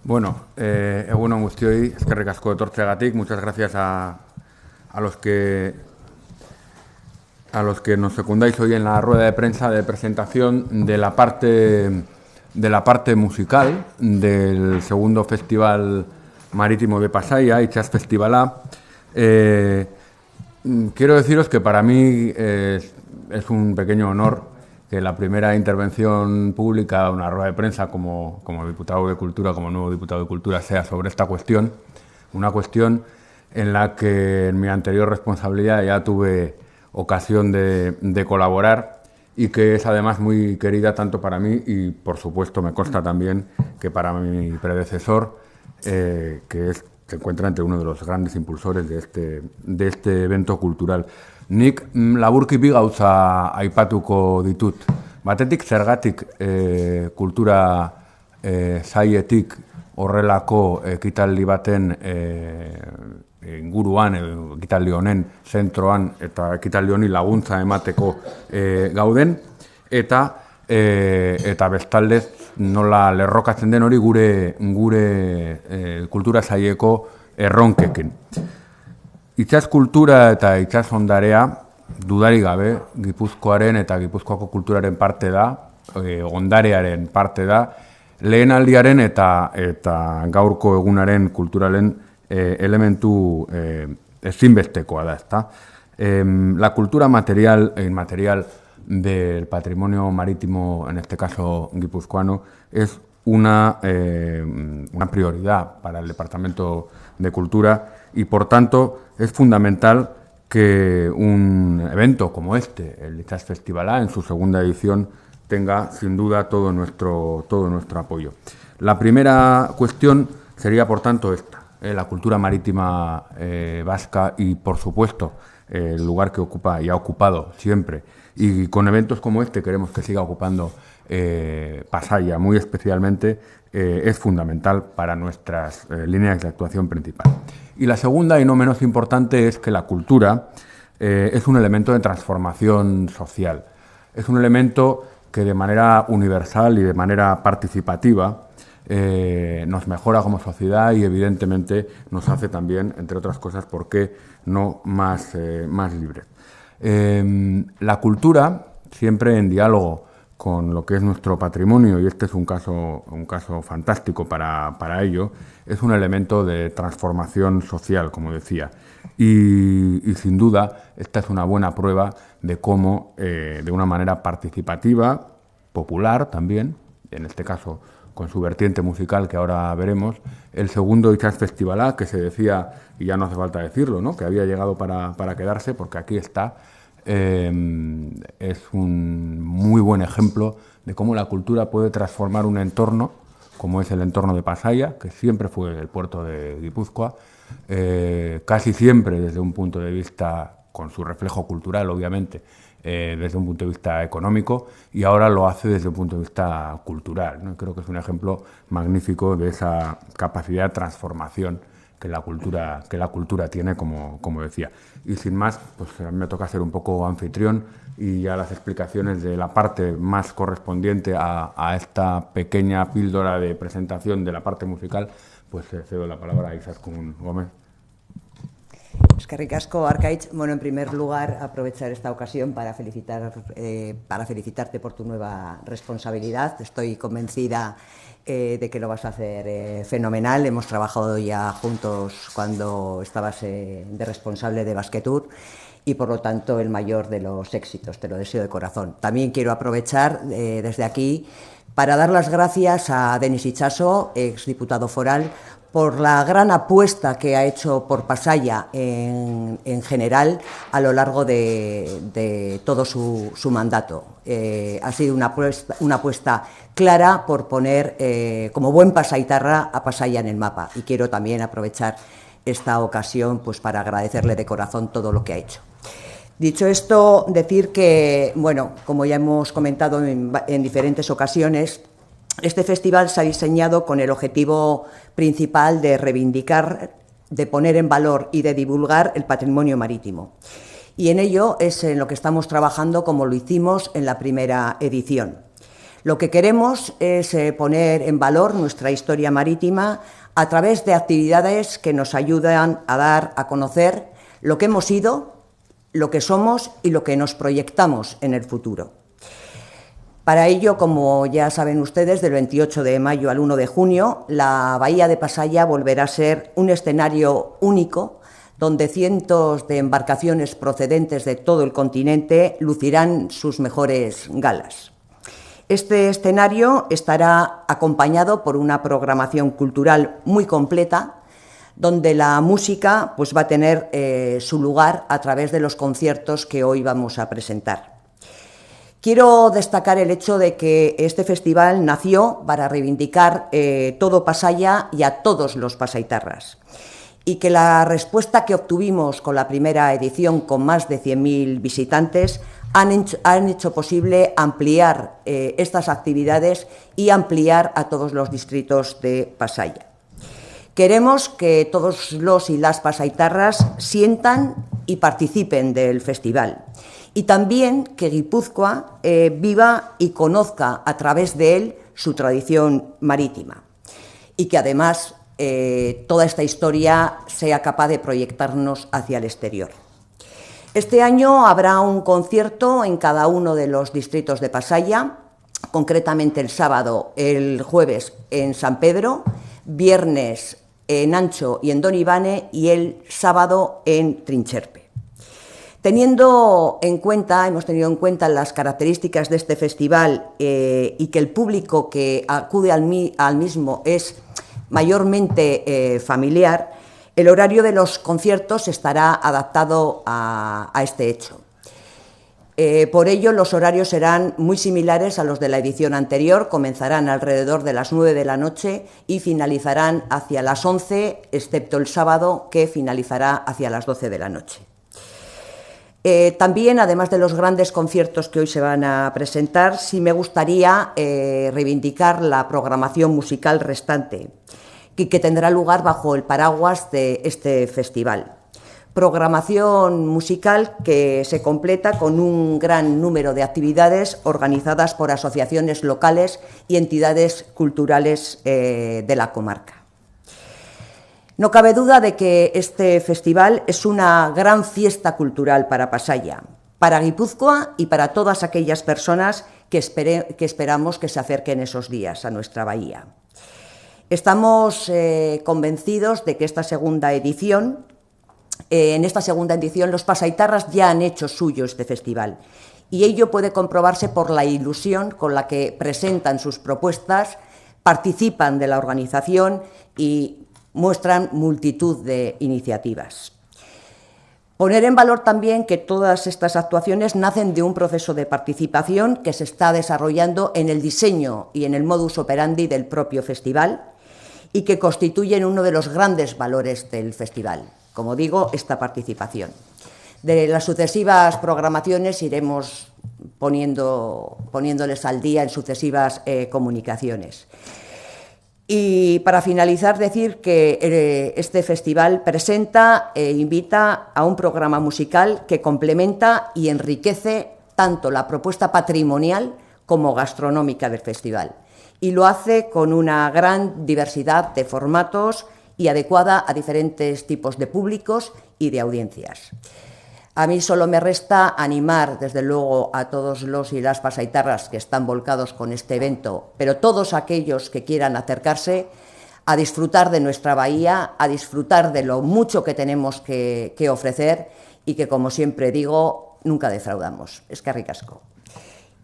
Bueno, egunon guztioi, eskerrik asko etortzeagatik. Muchas gracias a los que nos secundáis hoy en la rueda de prensa de presentación de la parte musical del segundo Festival Marítimo de Pasaia, Itsas Festivala. Quiero deciros que para mí es un pequeño honor que la primera intervención pública, una rueda de prensa como diputado de Cultura, como nuevo diputado de Cultura, sea sobre esta cuestión, una cuestión en la que en mi anterior responsabilidad ya tuve ocasión de colaborar y que es además muy querida tanto para mí y, por supuesto, me consta también que para mi predecesor, que se encuentra entre uno de los grandes impulsores de este evento cultural. Nik laburki bi gauza aipatuko ditut. Batetik zergatik kultura sailetik horrelako ekitaldi baten inguruan, ekitaldi honen zentroan eta ekitaldi honi laguntza emateko gauden, eta bestaldez nola lerrokatzen den hori gure kultura saileko erronkekin. Itsas kultura eta itsas ondarea dudarik gabe Gipuzkoaren eta Gipuzkoako kulturaren parte da, ondarearen parte da, lehenaldiaren eta gaurko egunaren kulturalen elementu ezinbestekoa da, ezta? La cultura material e inmaterial del patrimonio marítimo, en este caso guipuzcoano, es una prioridad para el Departamento de Cultura y, por tanto, es fundamental que un evento como este, el Itsas Festivala, en su segunda edición, tenga sin duda todo nuestro apoyo. La primera cuestión sería, por tanto, esta, la cultura marítima vasca y, por supuesto, el lugar que ocupa y ha ocupado siempre. Y con eventos como este queremos que siga ocupando Pasaia, muy especialmente, es fundamental para nuestras líneas de actuación principal. Y la segunda, y no menos importante, es que la cultura es un elemento de transformación social. Es un elemento que de manera universal y de manera participativa nos mejora como sociedad y evidentemente nos hace también, entre otras cosas, ¿por qué no más libres? La cultura, siempre en diálogo con lo que es nuestro patrimonio, y este es un caso fantástico para ello, es un elemento de transformación social, como decía. Y sin duda, esta es una buena prueba de cómo, de una manera participativa, popular también, en este caso con su vertiente musical que ahora veremos, el segundo Itsas Festivala, que se decía, y ya no hace falta decirlo, ¿no?, que había llegado para quedarse, porque aquí está, es un muy buen ejemplo de cómo la cultura puede transformar un entorno, como es el entorno de Pasaia, que siempre fue el puerto de Guipúzcoa, casi siempre desde un punto de vista, con su reflejo cultural, obviamente, desde un punto de vista económico, y ahora lo hace desde un punto de vista cultural, ¿no? Creo que es un ejemplo magnífico de esa capacidad de transformación que la cultura tiene, como decía. Y sin más, pues a mí me toca ser un poco anfitrión y ya las explicaciones de la parte más correspondiente a esta pequeña píldora de presentación de la parte musical, pues cedo la palabra a Izaskun Gómez. Eskerrik asko, Arkaitz. Bueno, en primer lugar, aprovechar esta ocasión para felicitarte por tu nueva responsabilidad. Estoy convencida de que lo vas a hacer fenomenal. Hemos trabajado ya juntos cuando estabas de responsable de Basquetour y, por lo tanto, el mayor de los éxitos. Te lo deseo de corazón. También quiero aprovechar desde aquí para dar las gracias a Denis Itxaso, exdiputado foral, por la gran apuesta que ha hecho por Pasaia en general a lo largo de todo su mandato. Ha sido una apuesta clara por poner como buen pasaitarra a Pasaia en el mapa, y quiero también aprovechar esta ocasión pues para agradecerle de corazón todo lo que ha hecho. Dicho esto, decir que, bueno, como ya hemos comentado en diferentes ocasiones, este festival se ha diseñado con el objetivo principal de reivindicar, de poner en valor y de divulgar el patrimonio marítimo. Y en ello es en lo que estamos trabajando, como lo hicimos en la primera edición. Lo que queremos es poner en valor nuestra historia marítima a través de actividades que nos ayudan a dar a conocer lo que hemos sido, lo que somos y lo que nos proyectamos en el futuro. Para ello, como ya saben ustedes, del 28 de mayo al 1 de junio, la Bahía de Pasaia volverá a ser un escenario único donde cientos de embarcaciones procedentes de todo el continente lucirán sus mejores galas. Este escenario estará acompañado por una programación cultural muy completa, donde la música pues, va a tener su lugar a través de los conciertos que hoy vamos a presentar. Quiero destacar el hecho de que este festival nació para reivindicar todo Pasaia y a todos los pasaitarras, y que la respuesta que obtuvimos con la primera edición, con más de 100.000 visitantes, han hecho posible ampliar estas actividades y ampliar a todos los distritos de Pasaia. Queremos que todos los y las pasaitarras sientan y participen del festival, y también que Guipúzcoa viva y conozca a través de él su tradición marítima, y que además toda esta historia sea capaz de proyectarnos hacia el exterior. Este año habrá un concierto en cada uno de los distritos de Pasaia, concretamente el sábado, el jueves en San Pedro, viernes en Ancho y en Don Ivane y el sábado en Trincherpe. Hemos tenido en cuenta las características de este festival y que el público que acude al mismo es mayormente familiar, el horario de los conciertos estará adaptado a este hecho. Por ello, los horarios serán muy similares a los de la edición anterior, comenzarán alrededor de las 9 de la noche y finalizarán hacia las 11, excepto el sábado, que finalizará hacia las 12 de la noche. También, además de los grandes conciertos que hoy se van a presentar, sí me gustaría reivindicar la programación musical restante, que tendrá lugar bajo el paraguas de este festival. Programación musical que se completa con un gran número de actividades organizadas por asociaciones locales y entidades culturales de la comarca. No cabe duda de que este festival es una gran fiesta cultural para Pasaia, para Guipúzcoa y para todas aquellas personas que esperamos que se acerquen esos días a nuestra bahía. Estamos convencidos de que en esta segunda edición los pasaitarras ya han hecho suyo este festival, y ello puede comprobarse por la ilusión con la que presentan sus propuestas, participan de la organización y muestran multitud de iniciativas. Poner en valor también que todas estas actuaciones nacen de un proceso de participación que se está desarrollando en el diseño y en el modus operandi del propio festival, y que constituyen uno de los grandes valores del festival, como digo, esta participación. De las sucesivas programaciones iremos poniéndoles al día en sucesivas comunicaciones. Y para finalizar, decir que este festival presenta e invita a un programa musical que complementa y enriquece tanto la propuesta patrimonial como gastronómica del festival, y lo hace con una gran diversidad de formatos y adecuada a diferentes tipos de públicos y de audiencias. A mí solo me resta animar, desde luego, a todos los y las pasaitarras que están volcados con este evento, pero todos aquellos que quieran acercarse a disfrutar de nuestra bahía, a disfrutar de lo mucho que tenemos que ofrecer y que, como siempre digo, nunca defraudamos. Eskerrik asko.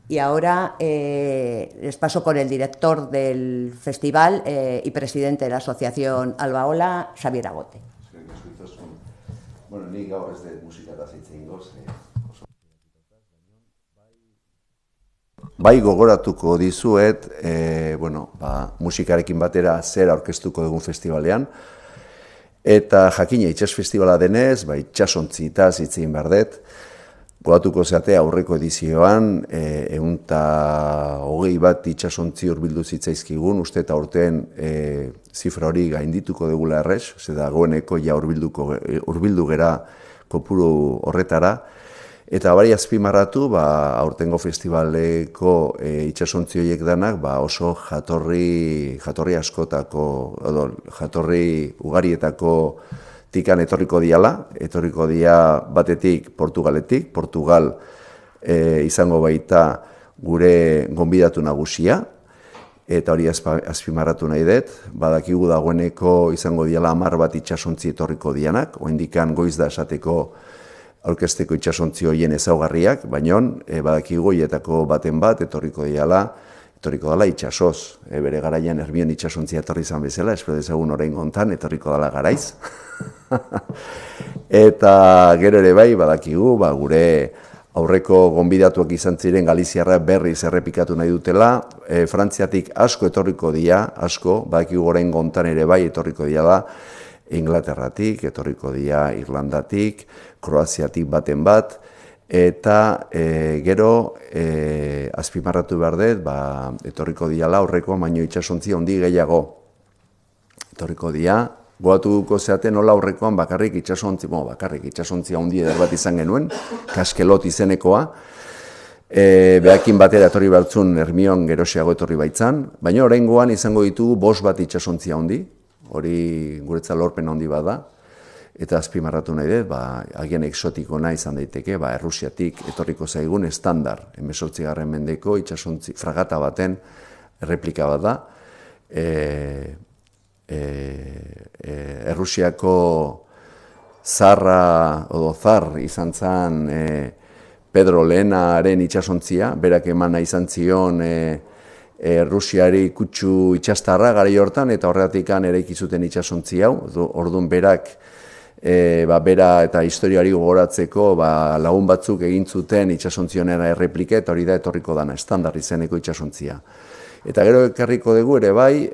Y ahora les paso con el director del festival y presidente de la asociación Albaola, Xabier Agote. Bueno, nik gaur ez dut musikataz hitz egingo, bai gogoratuko dizuet, musikarekin batera zer aurkeztuko dugun festivalean, eta jakina itsas festivala denez, itsasontzietaz hitz egin behar dut. Gogoratuko zeate aurreko edizioan, 120 bat itsasontzi hurbildu zitzaizkigun, uste eta urtean zifra hori gaindituko dugula errez, dagoeneko ja hurbildu gera kopuru horretara, Eta bari azpimarratu, aurtengo festivaleko itsasontzi horiek danak oso jatorri askotako, jatorri ugarietako tikan etorriko dia batetik Portugaletik, Portugal izango baita gure gonbidatu nagusia, eta hori azpimarratu nahi dut, badakigu dagoeneko izango diala 10 bat itsasontzi etorriko dianak, oraindikan goiz da esateko aurkezteko itsasontzi horien ezaugarriak, baina badakigu horietako baten bat etorriko dela itsasoz. Bere garaian Hermion itsasontzia etorri izan bezala, espero dezagun oraingo hontan etorriko dela garaiz. Eta gero ere bai badakigu, gure aurreko gonbidatuak izan ziren galiziarra berriz errepikatu nahi dutela, Frantziatik asko etorriko dira, badakigu oraingo hontan ere bai etorriko dira Inglaterratik, etorriko dira Irlandatik, Kroaziatik baten bat, eta gero azpimarratu behar dut, etorriko dira aurrekoa baino itsasontzi handi gehiago. Etorriko dira, goatuko zeaten nola aurrekoan bakarrik itsasontzi handi eder bat izan genuen, Kaskelot izenekoa, behakin batera etorri bertzun Hermion geroxeago etorri baitzan, baina oraingoan izango ditugu 5 bat itsasontzi handi, hori guretzat lorpen handi bada, eta azpimarratu nahi dut, agian exotikona izan daiteke, Errusiatik etorriko zaigun estandar, 18. mendeko itsasontzi fragata baten erreplika bat da, Errusiako zar izan zen Pedro Lehenaren itsasontzia, berak emana izan zion Errusiari kutsu itsastarra garai hortan, eta horregatik eraiki zuten itsasontzi hau, orduan berak bera eta historiari gogoratzeko lagun batzuk egin zuten itsasontziona erreplika, eta hori da etorriko dana, estandar izeneko itsasontzia. Eta gero ekarriko dugu ere bai,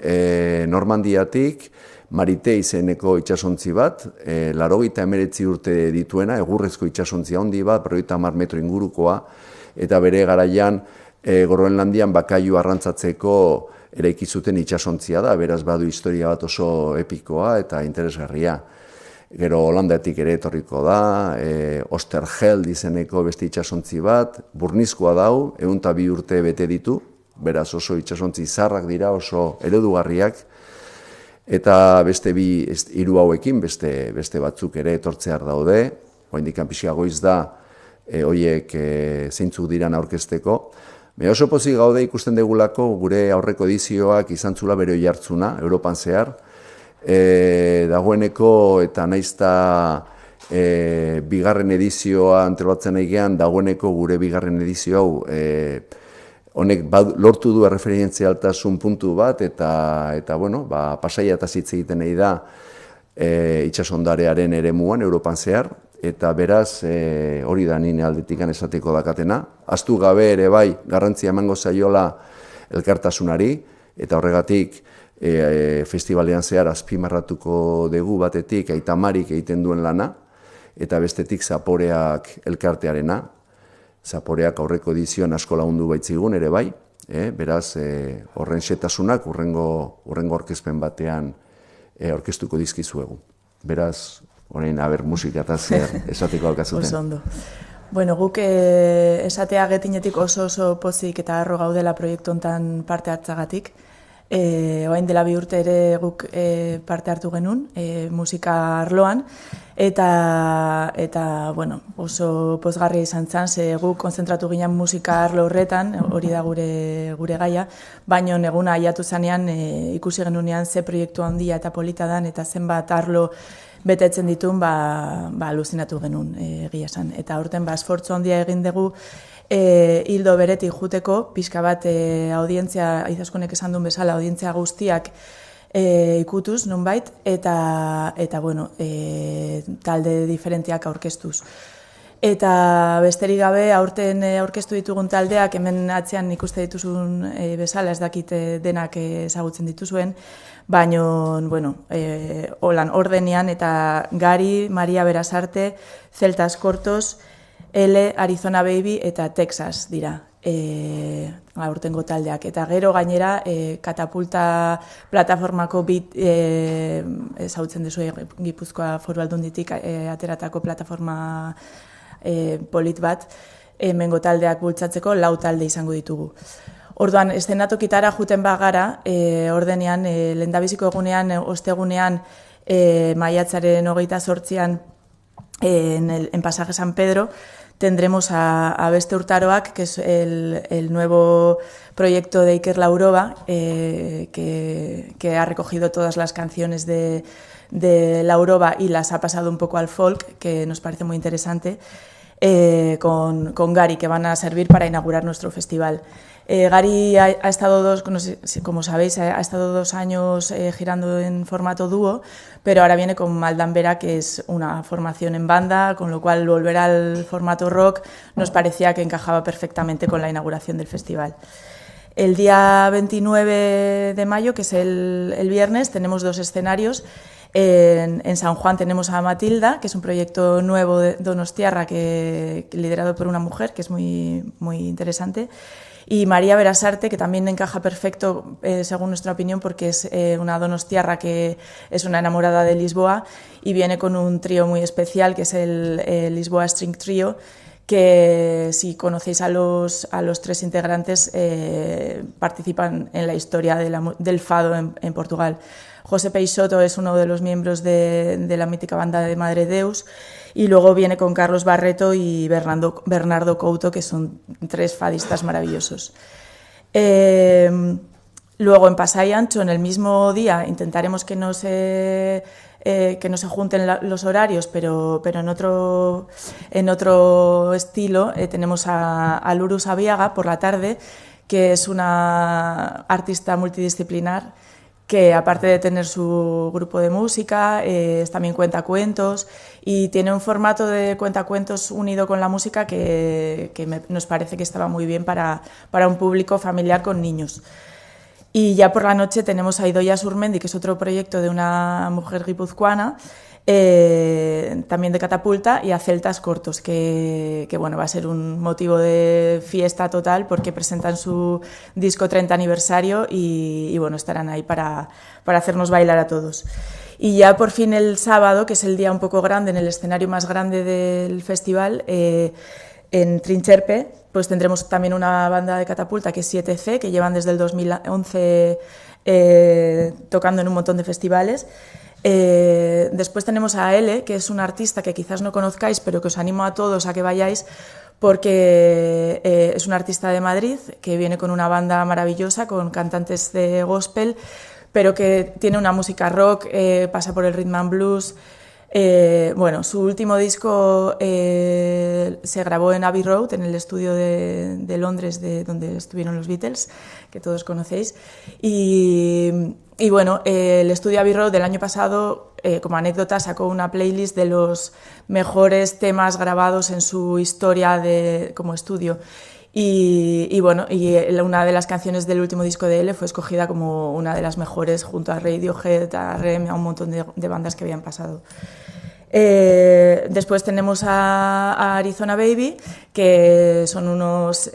Normandiatik Marite izeneko itsasontzi bat, 89 urte dituena, egurrezko itsasontzi handi bat, 50 metro ingurukoa, eta bere garaian Groenlandian bakailu arrantzatzeko eraiki zuten itsasontzia da, beraz badu historia bat oso epikoa eta interesgarria. Gero Holandatik ere etorriko da, Osterheld izeneko beste itsasontzi bat, burnizkoa dau, 102 urte bete ditu, beraz oso itsasontzi zarrak dira, oso eredugarriak, eta beste 3 hauekin, beste batzuk ere etortzear daude, oraindik pixka goiz da, horiek zeintzuk diran aurkezteko. Oso pozik gaude ikusten degulako gure aurreko edizioak izan zula bere oihartzuna, Europan zehar, dagoeneko eta naizta bigarren edizioa antolatzen egean, dagoeneko gure bigarren edizio hau honek lortu du erreferentzialtasun puntu bat, eta Pasaia eta hitz egiten nahi da itsasondarearen eremuan Europan zehar, eta beraz hori da nire aldetikan esateko dakatena. Ahaztu gabe ere bai garrantzia emango zaiola elkartasunari, eta horregatik festivalean zehar azpimarratuko dugu batetik Aitamarik egiten duen lana, eta bestetik Zaporeak elkartearena. Zaporeak aurreko edizioan asko lagundu baitzigun ere bai, beraz horren xetasunak urrengo aurkezpen batean aurkeztuko dizkizuegu. Beraz, orain musika eta zer esateko alkazuten. Oso ondo. Bueno, guk esatea getinetik oso pozik eta harro gaudela proiektu hontan parte hartzagatik. Orain dela 2 urte ere guk parte hartu genuen musika arloan, eta bueno, oso pozgarria izan zen, ze guk konzentratu ginen musika arlo horretan, hori da gure gaia, baina eguna aiatu zanean ikusi genunean ze proiektu handia eta polita dan, eta zenbat arlo betetzen ditun, aluzinatu genuen egia esan. Eta aurten esfortzu handia egin dugu hildo beretik juteko, pixka bat audientzia, Izaskonek esan duen bezala, audientzia guztiak ikutuz, nonbait, eta bueno, talde diferentiak aurkeztuz. Eta besterik gabe, aurten aurkeztu ditugun taldeak, hemen atzean ikuste dituzun bezala, ez dakit denak ezagutzen dituzuen, baina, bueno, holan ordenean, eta Gari, Maria Berasarte, Celtas Cortos, L, Arizona Baby eta Texas dira aurtengo taldeak. Eta gero gainera Katapulta plataformako ezagutzen duzu Gipuzkoa Foru Aldunditik ateratako plataforma polit bat, hemengo taldeak bultzatzeko 4 talde izango ditugu. Orduan, eszenatokitara juten bagara, ordenean, lehendabiziko egunean, ostegunean, maiatzaren 28an, en Pasaje San Pedro, tendremos a Beste Hurtaroak, que es el nuevo proyecto de Iker Laurova, que ha recogido todas las canciones de Laurova y las ha pasado un poco al folk, que nos parece muy interesante, con Gary, que van a servir para inaugurar nuestro festival. Gary ha estado como sabéis, ha estado 2 años girando en formato dúo, pero ahora viene con Maldambera, que es una formación en banda, con lo cual volver al formato rock nos parecía que encajaba perfectamente con la inauguración del festival. El día 29 de mayo, que es el viernes, tenemos 2 escenarios. En San Juan tenemos a Matilda, que es un proyecto nuevo de donostiarra liderado por una mujer, que es muy, muy interesante. Y María Berasarte, que también encaja perfecto, según nuestra opinión, porque es una donostiarra que es una enamorada de Lisboa y viene con un trío muy especial, que es el Lisboa String Trio, que si conocéis a los 3 integrantes, participan en la historia del fado en Portugal. José Peixoto es uno de los miembros de la mítica banda de Madre Deus, y luego viene con Carlos Barreto y Bernardo Couto, que son 3 fadistas maravillosos. Luego en Pasai Ancho, en el mismo día, intentaremos que no se junten los horarios, pero en otro estilo. Tenemos a Luru Sabiaga por la tarde, que es una artista multidisciplinar que, aparte de tener su grupo de música, también cuenta cuentos y tiene un formato de cuentacuentos unido con la música que nos parece que estaba muy bien para un público familiar con niños. Y ya por la noche tenemos a Idoia Surmendi, que es otro proyecto de una mujer guipuzcoana, también de Catapulta, y a Celtas Cortos, que bueno, va a ser un motivo de fiesta total porque presentan su disco 30 aniversario y bueno, estarán ahí para hacernos bailar a todos. Y ya por fin el sábado, que es el día un poco grande, en el escenario más grande del festival, en Trincherpe, pues tendremos también una banda de Catapulta, que es 7C, que llevan desde el 2011 tocando en un montón de festivales. Después tenemos a Ele, que es una artista que quizás no conozcáis, pero que os animo a todos a que vayáis, porque es una artista de Madrid que viene con una banda maravillosa, con cantantes de gospel, pero que tiene una música rock, pasa por el rhythm and blues. Bueno, su último disco se grabó en Abbey Road, en el estudio de Londres, donde estuvieron los Beatles, que todos conocéis. Y bueno, el estudio Abbey Road del año pasado, como anécdota, sacó una playlist de los mejores temas grabados en su historia como estudio. Y bueno, una de las canciones del último disco de él fue escogida como una de las mejores, junto a Radiohead, a R.E.M., a un montón de bandas que habían pasado. Después tenemos a Arizona Baby, que son unos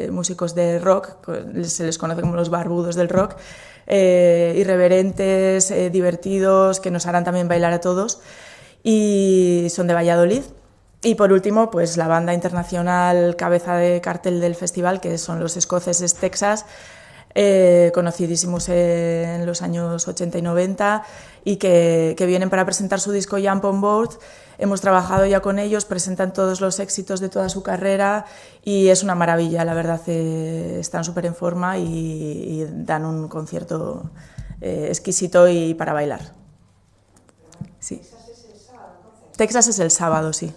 músicos de rock, se les conoce como los barbudos del rock, irreverentes, divertidos, que nos harán también bailar a todos, y son de Valladolid. Y por último, pues la banda internacional cabeza de cartel del festival, que son los escoceses Texas, conocidísimos en los años 80 y 90, y que vienen para presentar su disco Jump on Board. Hemos trabajado ya con ellos, presentan todos los éxitos de toda su carrera y es una maravilla, la verdad. Están súper en forma y dan un concierto exquisito y para bailar. Sí. Texas es el sábado, sí.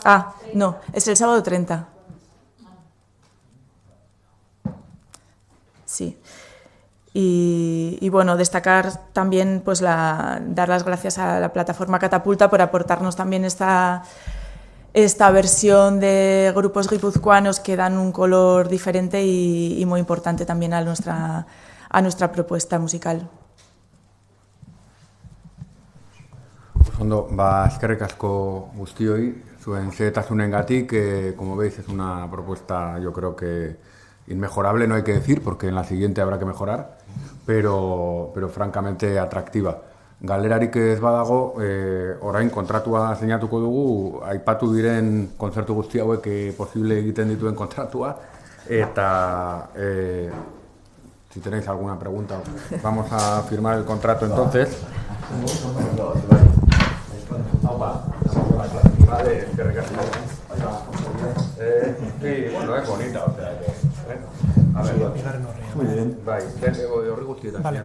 Ah, no, es el sábado 30. Sí. Y bueno, destacar también, pues dar las gracias a la plataforma Catapulta por aportarnos también esta versión de grupos guipuzcoanos que dan un color diferente y muy importante también a nuestra propuesta musical. Ondo, eskerrik asko guztioi, zuen xehetasunengatik, que como veis es una propuesta, yo creo que inmejorable, no hay que decir, porque en la siguiente habrá que mejorar, pero francamente atractiva. Galerarik ez badago, orain kontratua sinatuko dugu, aipatu diren kontzertu guzti hauek posible egiten dituen kontratua, eta si tenéis alguna pregunta, vamos a firmar el contrato entonces. Vale, eskerrik asko. Sí, bueno, es bonita, o sea que... A ver, muy bien. Bai, horri guztietan.